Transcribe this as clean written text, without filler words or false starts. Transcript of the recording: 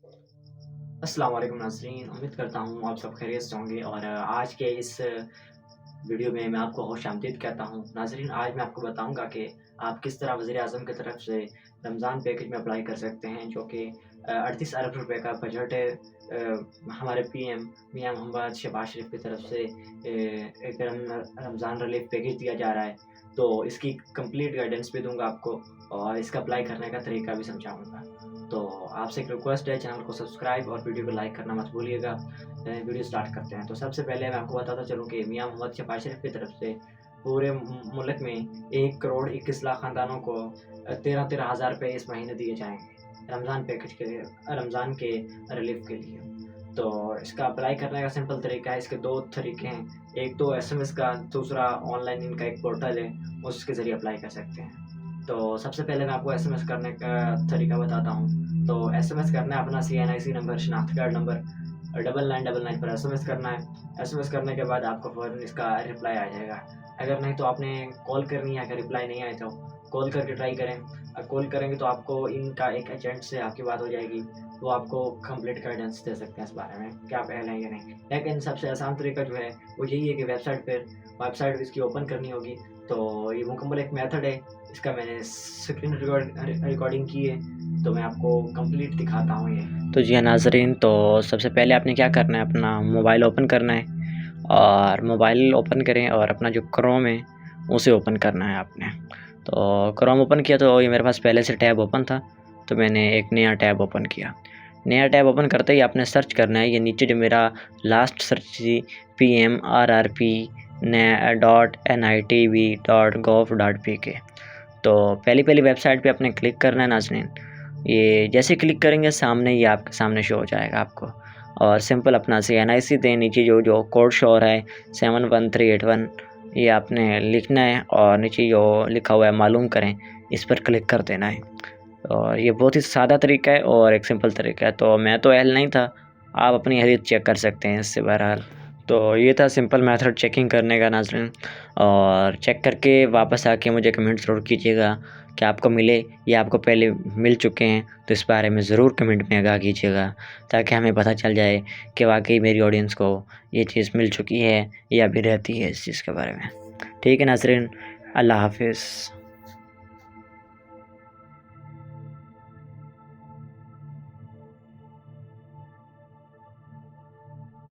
अस्सलाम वालेकुम नाज़रीन, उम्मीद करता हूँ आप सब खैरियत से होंगे और आज के इस वीडियो में मैं आपको खुशामदीद कहता हूँ। नाज़रीन, आज मैं आपको बताऊँगा कि आप किस तरह वज़ीर-ए-आज़म की तरफ से रमज़ान पैकेज में अप्लाई कर सकते हैं, जो कि 38 अरब रुपए का बजट है। हमारे पीएम मियां मोहम्मद शहबाज शरीफ की तरफ से एक रमज़ान रिलीफ पैकेज दिया जा रहा है। तो इसकी कंप्लीट गाइडेंस भी दूँगा आपको और इसका अप्लाई करने का तरीका भी समझाऊँगा। तो आपसे एक रिक्वेस्ट है, चैनल को सब्सक्राइब और वीडियो को लाइक करना मत भूलिएगा। वीडियो स्टार्ट करते हैं। तो सबसे पहले मैं आपको बताता चलूँ कि मियां मोहम्मद शहबाज शरीफ की तरफ से पूरे मुल्क में 1 करोड़ 21 लाख खानदानों को 13-13 हज़ार रुपए इस महीने दिए जाएँगे, रमज़ान पैकेज के लिए, रमज़ान के रिलीफ के लिए। तो इसका अप्लाई करने का सिंपल तरीका है, इसके 2 तरीके हैं। एक तो एसएमएस का, दूसरा ऑनलाइन इनका एक पोर्टल है, उसके ज़रिए अप्लाई कर सकते हैं। तो सबसे पहले मैं आपको एसएमएस करने का तरीका बताता हूँ। तो एसएमएस करना है अपना सीएनआईसी नंबर, शनाख्ती कार्ड नंबर 9999 पर एसएमएस करना है। एसएमएस करने के बाद आपको फ़ौरन इसका रिप्लाई आ जाएगा। अगर नहीं तो आपने कॉल करनी है, अगर रिप्लाई नहीं आए तो कॉल करके ट्राई करें। कॉल करेंगे तो आपको इनका एक एजेंट से आपकी बात हो जाएगी, वो आपको कंप्लीट गाइडेंस दे सकते हैं इस बारे में, क्या पहले है या नहीं। लेकिन सबसे आसान तरीका जो है, वो यही है कि वेबसाइट इसकी ओपन करनी होगी। तो ये मुकम्मल एक मेथड है, इसका मैंने स्क्रीन रिकॉर्डिंग की है, तो मैं आपको कंप्लीट दिखाता हूँ ये। तो जी हाँ नाज़रीन, तो सबसे पहले आपने क्या करना है, अपना मोबाइल ओपन करना है और मोबाइल ओपन करें और अपना जो क्रोम है उसे ओपन करना है आपने। तो क्रोम ओपन किया तो ये मेरे पास पहले से टैब ओपन था, तो मैंने एक नया टैब ओपन किया। नया टैब ओपन करते ही आपने सर्च करना है, ये नीचे जो मेरा लास्ट सर्च थी PMRRP .NITV.gov.pk, तो पहली वेबसाइट पे आपने क्लिक करना है नाज़रीन। ये जैसे क्लिक करेंगे सामने ये आपके सामने शो हो जाएगा आपको, और सिंपल अपना CNIC दें, नीचे जो कोड शो हो रहा है 71381, ये आपने लिखना है और नीचे जो लिखा हुआ है मालूम करें, इस पर क्लिक कर देना है। और ये बहुत ही सादा तरीका है और एक सिंपल तरीका है। तो मैं तो अहल नहीं था, आप अपनी अहलियत चेक कर सकते हैं इससे बहरहाल। तो ये था सिंपल मेथड चेकिंग करने का नाज़रीन, और चेक करके वापस आके मुझे कमेंट ज़रूर कीजिएगा कि आपको मिले या आपको पहले मिल चुके हैं, तो इस बारे में ज़रूर कमेंट में आगाह कीजिएगा, ताकि हमें पता चल जाए कि वाक़ई मेरी ऑडियंस को ये चीज़ मिल चुकी है या अभी रहती है इस चीज़ के बारे में। ठीक है नाज़रीन, अल्लाह हाफ़िज़।